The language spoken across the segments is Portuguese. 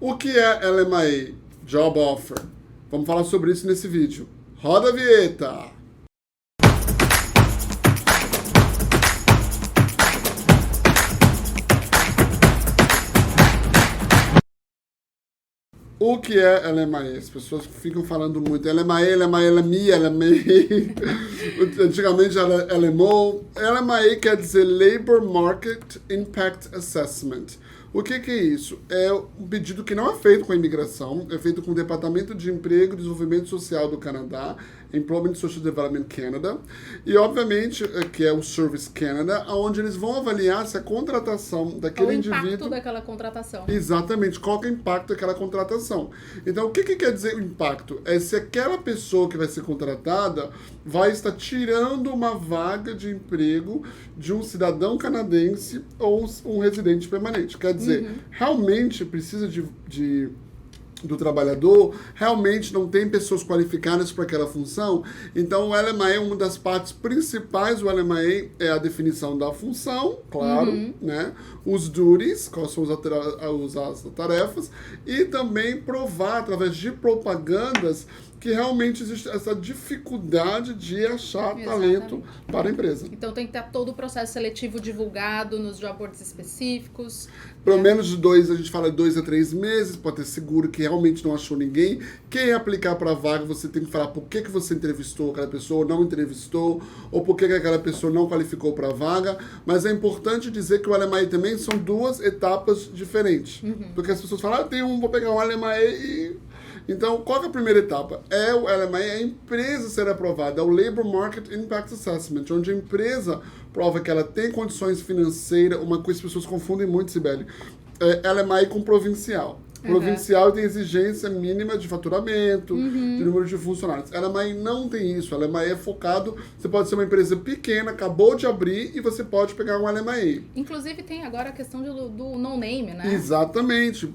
O que é LMA? Job Offer. Vamos falar sobre isso nesse vídeo. Roda a vinheta! O que é LMA? As pessoas ficam falando muito LMA, LMI. Antigamente era LMO. LMA quer dizer Labor Market Impact Assessment. O que é isso? É um pedido que não é feito com a imigração, é feito com o Departamento de Emprego e Desenvolvimento Social do Canadá, Employment Social Development Canada, e obviamente que é o Service Canada, onde eles vão avaliar se a contratação daquele indivíduo... O impacto daquela contratação. Exatamente, qual que é o impacto daquela contratação. Então, o que quer dizer o impacto? É se aquela pessoa que vai ser contratada vai estar tirando uma vaga de emprego de um cidadão canadense ou um residente permanente. Quer dizer, realmente precisa do trabalhador, realmente não tem pessoas qualificadas para aquela função. Então, o LMA, uma das partes principais do LMA é a definição da função, claro, né? Os duties, quais são as tarefas, e também provar, através de propagandas, que realmente existe essa dificuldade de achar talento para a empresa. Então tem que ter todo o processo seletivo divulgado nos job boards específicos. Pelo menos de 2, a gente fala 2 a 3 meses, pode ter seguro que realmente não achou ninguém. Quem aplicar para a vaga, você tem que falar por que você entrevistou aquela pessoa ou não entrevistou, ou por que aquela pessoa não qualificou para a vaga. Mas é importante dizer que o LMA também são 2 etapas diferentes. Porque as pessoas falam, vou pegar um LMA e... Então, qual é a primeira etapa? É o LMA, é a empresa ser aprovada, é o Labor Market Impact Assessment, onde a empresa prova que ela tem condições financeiras, uma coisa que as pessoas confundem muito, Sibeli, é LMA com provincial. Provincial tem exigência mínima de faturamento, de número de funcionários. LMA não tem isso. LMA é focado... Você pode ser uma empresa pequena, acabou de abrir, e você pode pegar um LMA. Inclusive tem agora a questão do no-name, né? Exatamente.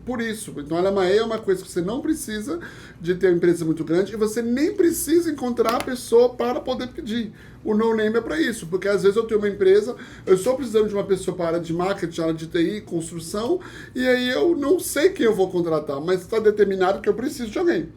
Por isso. Então, LMA é uma coisa que você não precisa de ter uma empresa muito grande, e você nem precisa encontrar a pessoa para poder pedir. O no-name é para isso, porque às vezes eu tenho uma empresa, eu estou precisando de uma pessoa para a área de marketing, área de TI, construção, e aí eu não sei quem eu vou contratar, mas está determinado que eu preciso de alguém.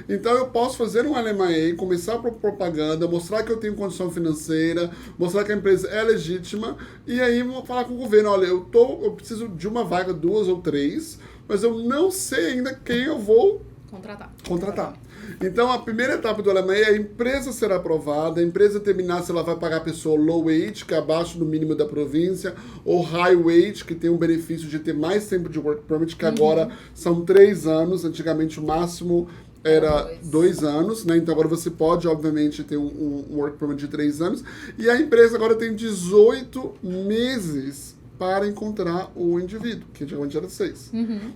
Então eu posso fazer um LMA, começar a propaganda, mostrar que eu tenho condição financeira, mostrar que a empresa é legítima, e aí vou falar com o governo, olha, eu preciso de uma vaga, 2 ou 3, mas eu não sei ainda quem eu vou contratar. Então, a primeira etapa do LMA é a empresa ser aprovada, a empresa determinar se ela vai pagar a pessoa low wage, que é abaixo do mínimo da província, ou high wage, que tem um benefício de ter mais tempo de work permit, que agora são 3 anos, antigamente o máximo era 2 anos, né? Então agora você pode, obviamente, ter um work permit de 3 anos, e a empresa agora tem 18 meses para encontrar o indivíduo, que antigamente era 6.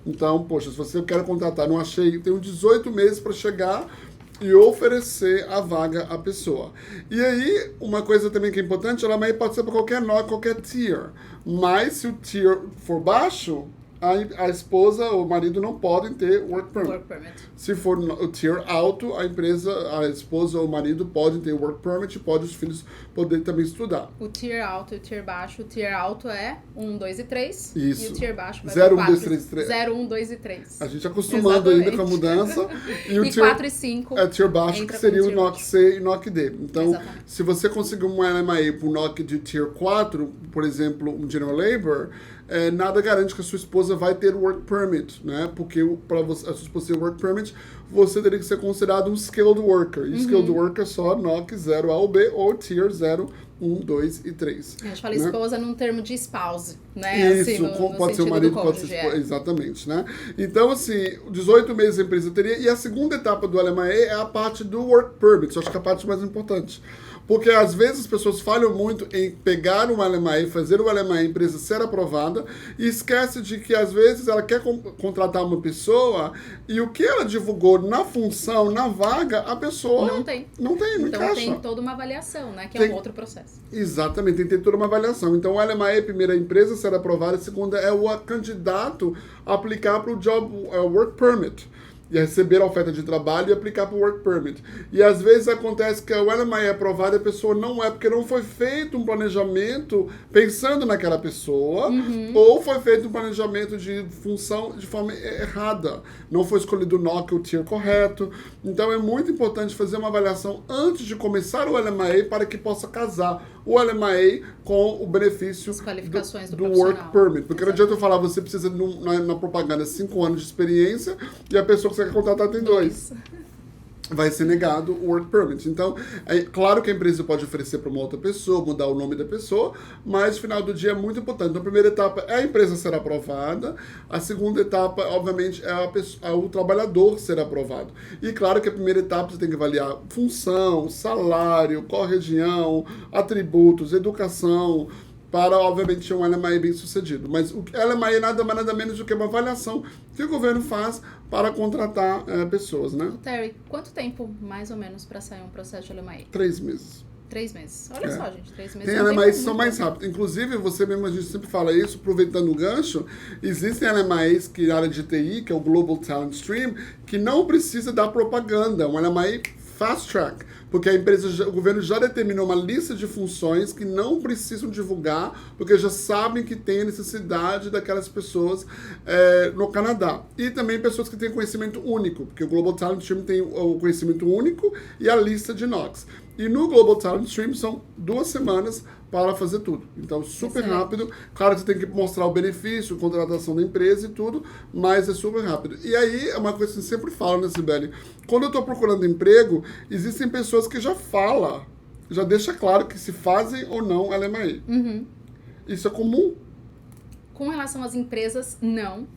Então, poxa, se você quer contratar, não achei, tenho 18 meses para chegar e oferecer a vaga à pessoa. E aí, uma coisa também que é importante, ela pode ser para qualquer NOC, qualquer tier. Mas se o tier for baixo, a esposa ou o marido não podem ter work permit. Se for o tier alto, a esposa ou o marido podem ter work permit e podem os filhos poderem também estudar. O tier alto e o tier baixo. O tier alto é 1, 2 e 3. Isso. E o tier baixo vai 0, para 1, 2, 3, 3. 0, 1, 2 e 3. A gente acostumando ainda com a mudança. E o e tier, 4 e 5. É tier baixo, que seria o NOC C e NOC D. Então, se você conseguir um LMA para o NOC de tier 4, por exemplo, um General Labor, nada garante que a sua esposa vai ter work permit, né? Porque para a sua esposa ter work permit, você teria que ser considerado um skilled worker. E skilled worker é só NOC 0 A ou B ou tier 0, 1, 2 e 3. A gente fala esposa num termo de spouse, né? Isso, assim, pode ser o marido, pode ser esposa. Exatamente, né? Então, assim, 18 meses a empresa teria. E a segunda etapa do LMA é a parte do work permit. Eu acho que é a parte mais importante. Porque às vezes as pessoas falham muito em pegar um LMA, fazer o LMA, a empresa ser aprovada, e esquece de que às vezes ela quer contratar uma pessoa e o que ela divulgou na função, na vaga, a pessoa não tem, não então encaixa. Tem toda uma avaliação, né? Que é um outro processo. Exatamente, tem que ter toda uma avaliação. Então o LMA é a primeira empresa a ser aprovada, a segunda é o candidato a aplicar para o job work permit. e receber a oferta de trabalho e aplicar para o Work Permit. E às vezes acontece que o LMI é aprovado e a pessoa não é, porque não foi feito um planejamento pensando naquela pessoa, ou foi feito um planejamento de função de forma errada. Não foi escolhido o NOC, o tier correto. Então é muito importante fazer uma avaliação antes de começar o LMA para que possa casar o LMA com o benefício As qualificações do Work Permit. Porque não adianta eu falar, você precisa na propaganda 5 anos de experiência e a pessoa que você quer contratar tem 2. Vai ser negado o Work Permit. Então, é claro que a empresa pode oferecer para uma outra pessoa, mudar o nome da pessoa, mas no final do dia é muito importante. Então, a primeira etapa é a empresa ser aprovada, a segunda etapa, obviamente, é o trabalhador ser aprovado. E claro que a primeira etapa você tem que avaliar função, salário, qual região, atributos, educação, para, obviamente, um LMA bem sucedido. Mas o LMA é nada menos do que uma avaliação que o governo faz para contratar pessoas, né? Terry, quanto tempo, mais ou menos, para sair um processo de LMA? 3 meses. 3 meses. Olha só, gente, 3 meses. Tem LMAs que são mais rápidos. Inclusive, você mesmo, a gente sempre fala isso, aproveitando o gancho, existem LMAs que na área de TI, que é o Global Talent Stream, que não precisa dar propaganda. Um LMA fast track, porque o governo já determinou uma lista de funções que não precisam divulgar, porque já sabem que tem a necessidade daquelas pessoas no Canadá. E também pessoas que têm conhecimento único, porque o Global Talent Stream tem o conhecimento único e a lista de NOCs. E no Global Talent Stream são 2 semanas para fazer tudo. Então, super rápido. Claro que você tem que mostrar o benefício, a contratação da empresa e tudo, mas é super rápido. E aí, é uma coisa que eu sempre falo, né, Sibeli? Quando eu estou procurando emprego, existem pessoas que já falam, já deixa claro que se fazem ou não LMA. Isso é comum? Com relação às empresas, não.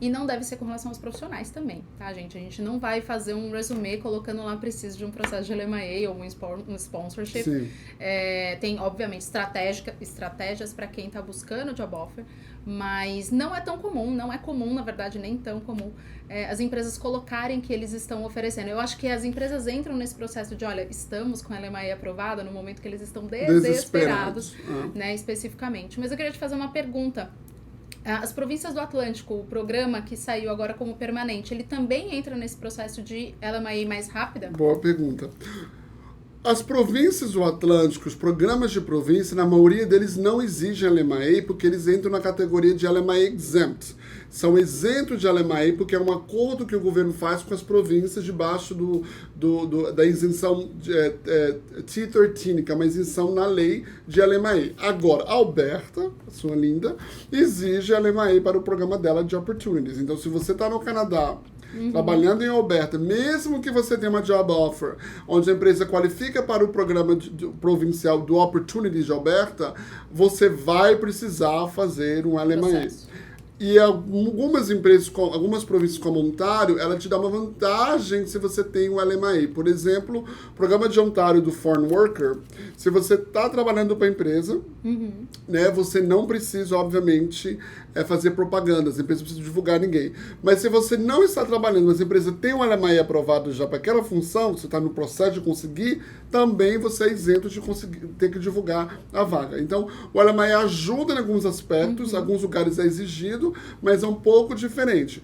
E não deve ser com relação aos profissionais também, tá, gente? A gente não vai fazer um resumê colocando lá preciso de um processo de LMA ou um sponsorship. Sim. Tem, obviamente, estratégias para quem está buscando job offer, mas não é tão comum, não é comum, na verdade, nem tão comum, as empresas colocarem que eles estão oferecendo. Eu acho que as empresas entram nesse processo de, olha, estamos com a LMA aprovada no momento que eles estão desesperados. Né, especificamente. Mas eu queria te fazer uma pergunta. As províncias do Atlântico, o programa que saiu agora como permanente, ele também entra nesse processo de LMA mais rápida? Boa pergunta. As províncias do Atlântico, os programas de província, na maioria deles não exigem LMA porque eles entram na categoria de LMA exempt. São isentos de LMA porque é um acordo que o governo faz com as províncias debaixo da isenção T13, que é uma isenção na lei de LMA. Agora, Alberta, sua linda, exige LMA para o programa dela de Opportunities. Então, se você está no Canadá, trabalhando em Alberta, mesmo que você tenha uma job offer, onde a empresa qualifica para o programa provincial do Opportunities de Alberta, você vai precisar fazer um LMA. E algumas empresas, algumas províncias como Ontário, ela te dá uma vantagem se você tem um LMA. Por exemplo, o programa de Ontário do Foreign Worker, se você está trabalhando para a empresa, né, você não precisa, obviamente, fazer propaganda, as empresas não precisam divulgar ninguém. Mas se você não está trabalhando, mas a empresa tem um LMA aprovado já para aquela função, você está no processo de conseguir, também você é isento de conseguir, ter que divulgar a vaga. Então, o LMA ajuda em alguns aspectos, alguns lugares é exigido, mas é um pouco diferente.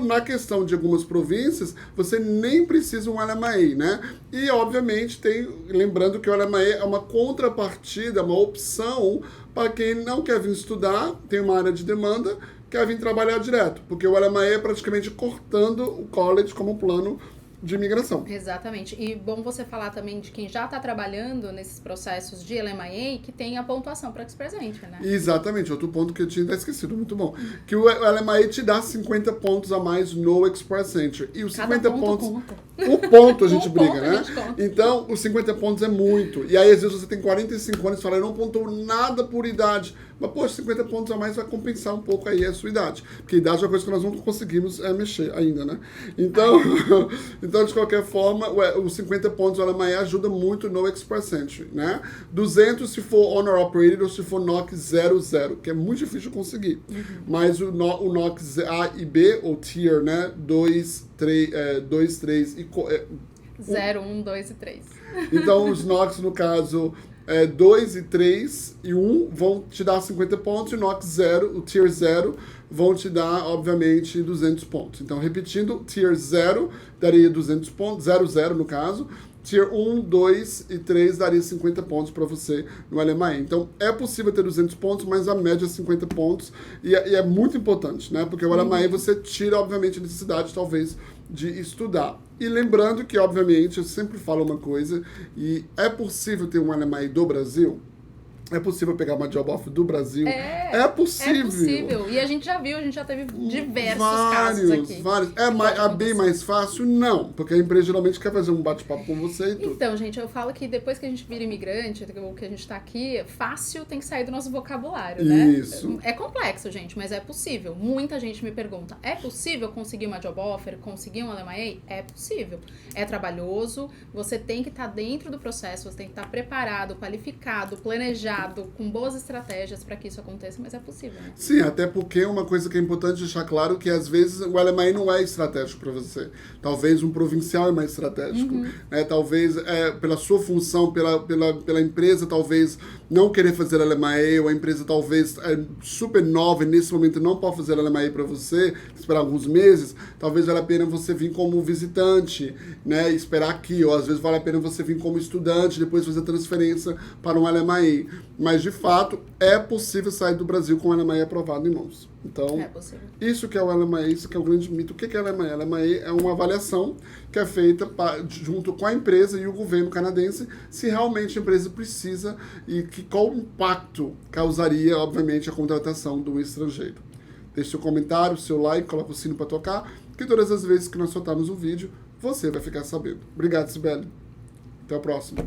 Na questão de algumas províncias, você nem precisa um LMA, né? E, obviamente, lembrando que o LMA é uma contrapartida, uma opção para quem não quer vir estudar, tem uma área de demanda, quer vir trabalhar direto. Porque o LMA é praticamente cortando o college como plano de imigração. Exatamente. E bom você falar também de quem já está trabalhando nesses processos de LMA que tem a pontuação para Express Entry, né? Exatamente. Outro ponto que eu tinha até esquecido, muito bom. Que o LMA te dá 50 pontos a mais no Express Entry. E os 50 pontos... Conta. O ponto a gente briga, ponto, né? Então, os 50 pontos é muito. E aí, às vezes, você tem 45 anos e fala, eu não pontuo nada por idade. Mas, poxa, 50 pontos a mais vai compensar um pouco aí a sua idade. Porque idade é uma coisa que nós não conseguimos mexer ainda, né? Então, de qualquer forma, os 50 pontos do LMA ajuda muito no Express Entry, né? 200 se for Honor Operated ou se for NOC 00, que é muito difícil de conseguir. Mas o NOC A e B, ou Tier, né? 2, 3 e... 0, 1, 2 e 3. Então, os NOCs, no caso, 2 e 3 e 1 vão te dar 50 pontos, e o NOC 0, o Tier 0, vão te dar, obviamente, 200 pontos. Então, repetindo, Tier 0 daria 200 pontos, 0, 0 no caso, Tier 1, 2 e 3 daria 50 pontos para você no LMAE. Então, é possível ter 200 pontos, mas a média é 50 pontos. E é muito importante, né? Porque o LMAE você tira, obviamente, a necessidade, talvez, de estudar. E lembrando que, obviamente, eu sempre falo uma coisa, e é possível ter um LMAE do Brasil? É possível pegar uma job offer do Brasil? É possível. É possível. E a gente já viu, a gente já teve diversos casos aqui. Vários. É bem mais fácil? Não. Porque a empresa geralmente quer fazer um bate-papo com você e tudo. Então, gente, eu falo que depois que a gente vira imigrante, ou que a gente tá aqui, fácil tem que sair do nosso vocabulário, né? Isso. É complexo, gente, mas é possível. Muita gente me pergunta, é possível conseguir uma job offer, conseguir um LMAE? É possível. É trabalhoso, você tem que estar dentro do processo, você tem que estar preparado, qualificado, planejado, com boas estratégias para que isso aconteça, mas é possível, né? Sim, até porque uma coisa que é importante deixar claro que às vezes o LMAE não é estratégico para você. Talvez um provincial é mais estratégico. Né? Talvez pela sua função, pela empresa, talvez não querer fazer LMAE, ou a empresa talvez é super nova e nesse momento não pode fazer LMAE para você, esperar alguns meses, talvez vale a pena você vir como visitante, né? Esperar aqui, ou às vezes vale a pena você vir como estudante, depois fazer transferência para um LMAE. Mas, de fato, é possível sair do Brasil com o LMAE aprovado em mãos. Então, É possível. isso que é o LMAE, isso que é o grande mito. O que é o LMAE? O LMAE é uma avaliação que é feita junto com a empresa e o governo canadense, se realmente a empresa precisa e qual impacto causaria, obviamente, a contratação do estrangeiro. Deixe seu comentário, seu like, coloca o sino para tocar, que todas as vezes que nós soltarmos um vídeo, você vai ficar sabendo. Obrigado, Sibeli. Até a próxima.